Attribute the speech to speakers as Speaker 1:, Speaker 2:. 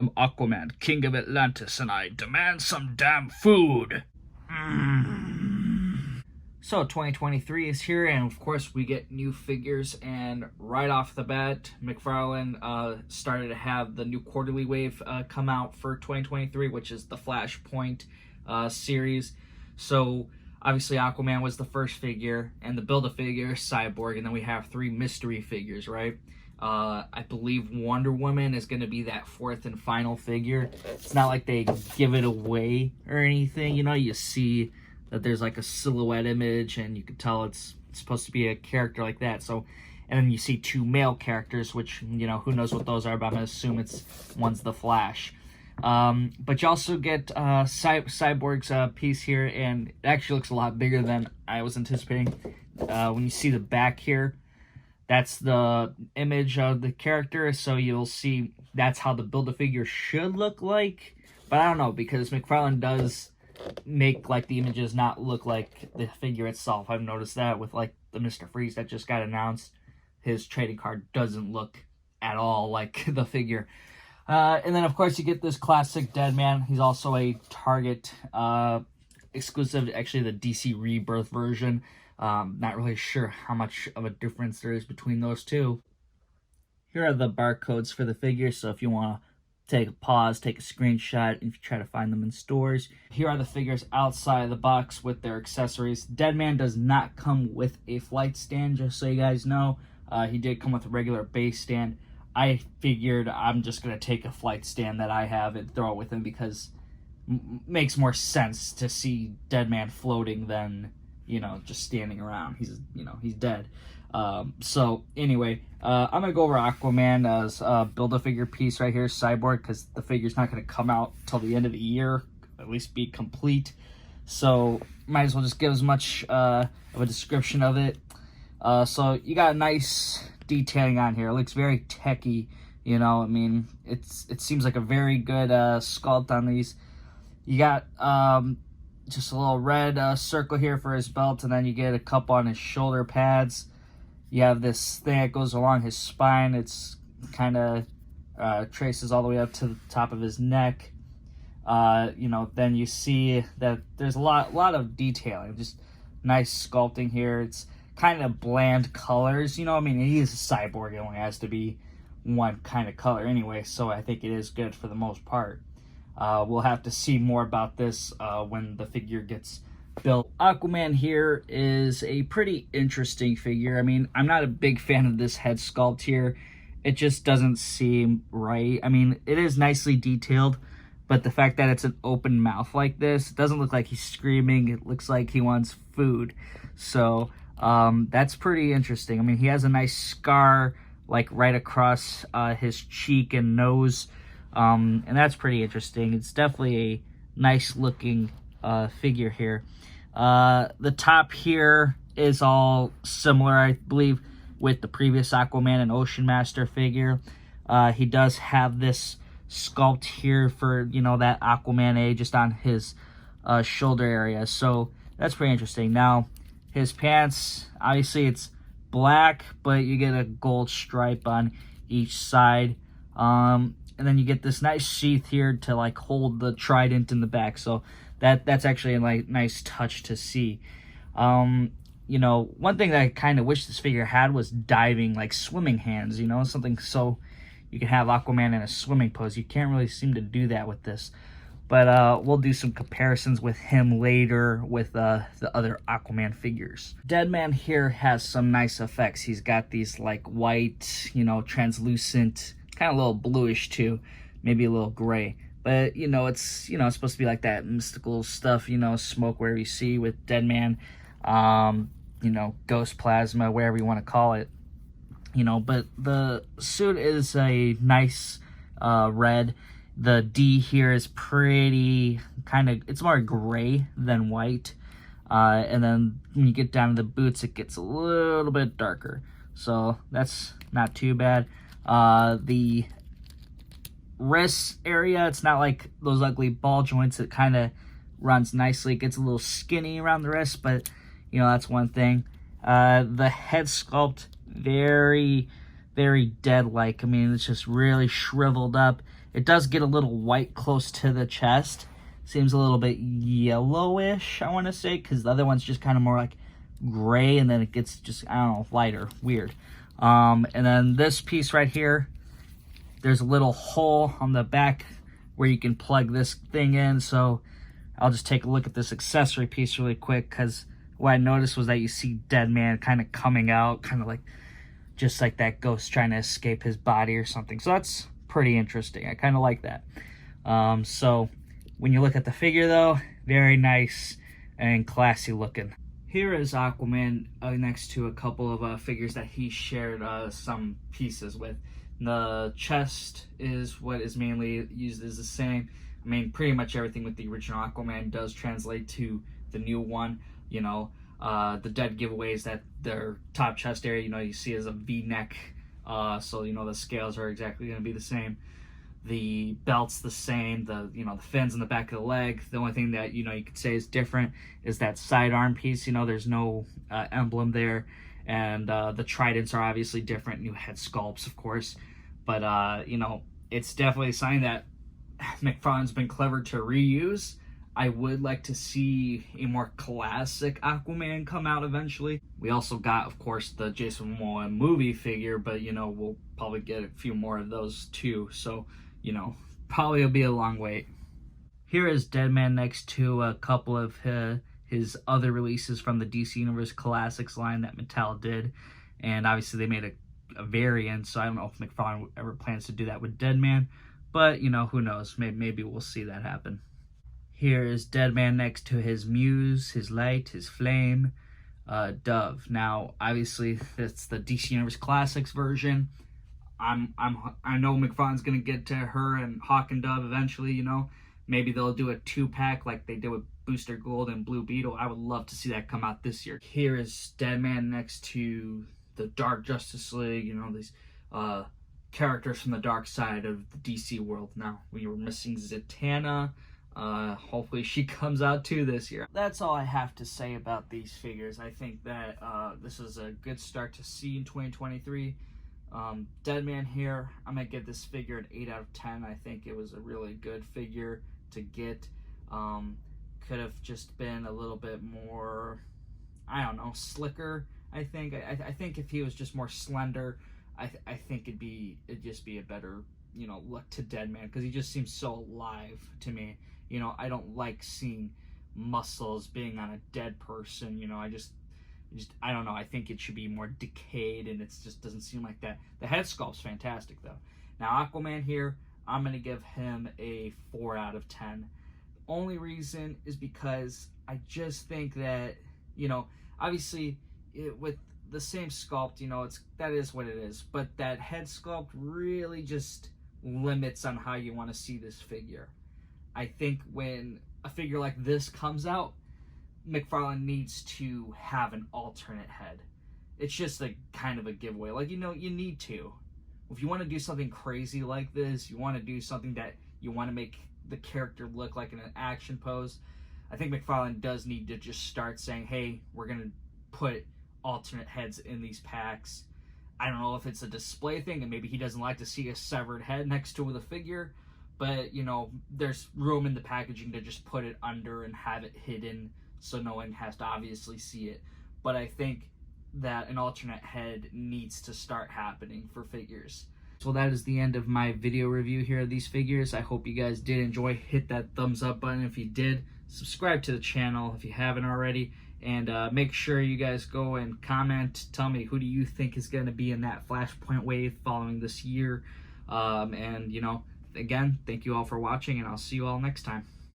Speaker 1: I'm Aquaman, king of Atlantis, and I demand some damn food. So 2023 is here, and of course we get new figures. And right off the bat, McFarlane started to have the new quarterly wave come out for 2023, which is the Flashpoint series. So obviously Aquaman was the first figure, and the Build-A-Figure, Cyborg, and then we have 3 mystery figures, right? I believe Wonder Woman is going to be that 4th and final figure. It's not like they give it away or anything. You know, you see that there's like a silhouette image, and you can tell it's supposed to be a character like that. So, and then you see 2 male characters, which, you know, who knows what those are, but I'm going to assume one's the Flash. But you also get Cyborg's piece here, and it actually looks a lot bigger than I was anticipating. When you see the back here, that's the image of the character, so you'll see that's how the Build-A-Figure should look like. But I don't know, because McFarlane does make like the images not look like the figure itself. I've noticed that with like the Mr. Freeze that just got announced. His trading card doesn't look at all like the figure. And then of course you get this classic Deadman. He's also a Target exclusive, actually the DC Rebirth version. Not really sure how much of a difference there is between those two. Here are the barcodes for the figure, so if you want to take a pause, take a screenshot if you try to find them in stores. Here are the figures outside of the box with their accessories. Deadman does not come with a flight stand, just so you guys know. He did come with a regular base stand. I figured I'm just going to take a flight stand that I have and throw it with him, because makes more sense to see Deadman floating than, you know, just standing around. He's dead. So anyway, I'm gonna go over Aquaman's Build-A-Figure piece right here, Cyborg, because the figure's not gonna come out till the end of the year, at least be complete. So might as well just give as much of a description of it. So you got a nice detailing on here. It looks very techy, you know. I mean, it seems like a very good sculpt on these. You got just a little red circle here for his belt, and then you get a couple on his shoulder pads. You have this thing that goes along his spine. It's kind of traces all the way up to the top of his neck. You know, then you see that there's a lot of detailing, just nice sculpting here. It's kind of bland colors, you know. I mean, he is a cyborg. It only has to be one kind of color anyway, so I think it is good for the most part. We'll have to see more about this when the figure gets built. Aquaman here is a pretty interesting figure. I mean, I'm not a big fan of this head sculpt here. It just doesn't seem right. I mean, it is nicely detailed, but the fact that it's an open mouth like this, it doesn't look like he's screaming. It looks like he wants food. So that's pretty interesting. I mean, he has a nice scar like right across his cheek and nose. And that's pretty interesting. It's definitely a nice looking figure here. The top here is all similar, I believe, with the previous Aquaman and Ocean Master figure. He does have this sculpt here for, you know, that Aquaman just on his shoulder area. So that's pretty interesting. Now, his pants, obviously it's black, but you get a gold stripe on each side. And then you get this nice sheath here to like hold the trident in the back. So that's actually a nice touch to see. You know, one thing that I kind of wish this figure had was diving, like swimming hands, you know, something so you can have Aquaman in a swimming pose. You can't really seem to do that with this. But we'll do some comparisons with him later with the other Aquaman figures. Deadman here has some nice effects. He's got these like white, you know, translucent, kind of a little bluish too, maybe a little gray. But, you know, it's supposed to be like that mystical stuff, you know, smoke wherever you see with Deadman, you know, ghost plasma, wherever you want to call it. You know, but the suit is a nice red. The D here is pretty it's more gray than white. And then when you get down to the boots, it gets a little bit darker. So that's not too bad. The wrist area, it's not like those ugly ball joints. It kind of runs nicely. It gets a little skinny around the wrist, but, you know, that's one thing. The head sculpt, very very dead-like. I mean, it's just really shriveled up. It does get a little white close to the chest. Seems a little bit yellowish, I want to say, because the other one's just kind of more like gray, and then it gets just, I don't know, lighter. Weird. And then this piece right here, there's a little hole on the back where you can plug this thing in. So I'll just take a look at this accessory piece really quick, because what I noticed was that you see Deadman kind of coming out, kind of like, just like that ghost trying to escape his body or something. So that's pretty interesting. I kind of like that. So when you look at the figure though, very nice and classy looking. Here is Aquaman next to a couple of figures that he shared some pieces with. The chest is what is mainly used as the same. I mean, pretty much everything with the original Aquaman does translate to the new one. You know, the dead giveaways that their top chest area, you know, you see as a V-neck. So, you know, the scales are exactly going to be the same. The belt's the same. The, you know, the fins in the back of the leg. The only thing that, you know, you could say is different is that sidearm piece. You know, there's no emblem there. And the tridents are obviously different. New head sculpts, of course. But, you know, it's definitely a sign that McFarlane's been clever to reuse. I would like to see a more classic Aquaman come out eventually. We also got, of course, the Jason Momoa movie figure, but, you know, we'll probably get a few more of those too. So, you know, probably will be a long wait. Here is Deadman next to a couple of his other releases from the DC Universe Classics line that Mattel did. And obviously they made a variant, so I don't know if McFarlane ever plans to do that with Deadman. But, you know, who knows? Maybe we'll see that happen. Here is Deadman next to his muse, his light, his flame, Dove. Now, obviously, it's the DC Universe Classics version. I know McFarlane's gonna get to her and Hawk and Dove eventually. You know, maybe they'll do a 2-pack like they did with Booster Gold and Blue Beetle. I would love to see that come out this year. Here is Deadman next to the Dark Justice League. You know, these characters from the dark side of the DC world. Now, we were missing Zatanna. Hopefully she comes out too this year. That's all I have to say about these figures. I think that this is a good start to see in 2023. Deadman here, I'm gonna give this figure an 8 out of 10. I think it was a really good figure to get. Could have just been a little bit more, I don't know, slicker. I think if he was just more slender, I think it'd just be a better, you know, look to Deadman, because he just seems so alive to me. You know, I don't like seeing muscles being on a dead person. You know, I don't know. I think it should be more decayed, and it just doesn't seem like that. The head sculpt's fantastic, though. Now, Aquaman here, I'm going to give him a 4 out of 10. The only reason is because I just think that, you know, obviously, with the same sculpt, you know, that is what it is. But that head sculpt really just limits on how you want to see this figure. I think when a figure like this comes out, McFarlane needs to have an alternate head. It's just a kind of a giveaway. Like, you know, you need to. If you want to do something crazy like this, you want to do something that you want to make the character look like in an action pose, I think McFarlane does need to just start saying, hey, we're going to put alternate heads in these packs. I don't know if it's a display thing and maybe he doesn't like to see a severed head next to the figure, but, you know, there's room in the packaging to just put it under and have it hidden so no one has to obviously see it. But I think that an alternate head needs to start happening for figures. So that is the end of my video review here of these figures. I hope you guys did enjoy. Hit that thumbs up button if you did. Subscribe to the channel if you haven't already. And make sure you guys go and comment. Tell me, who do you think is going to be in that Flashpoint wave following this year? And, you know, again, thank you all for watching, and I'll see you all next time.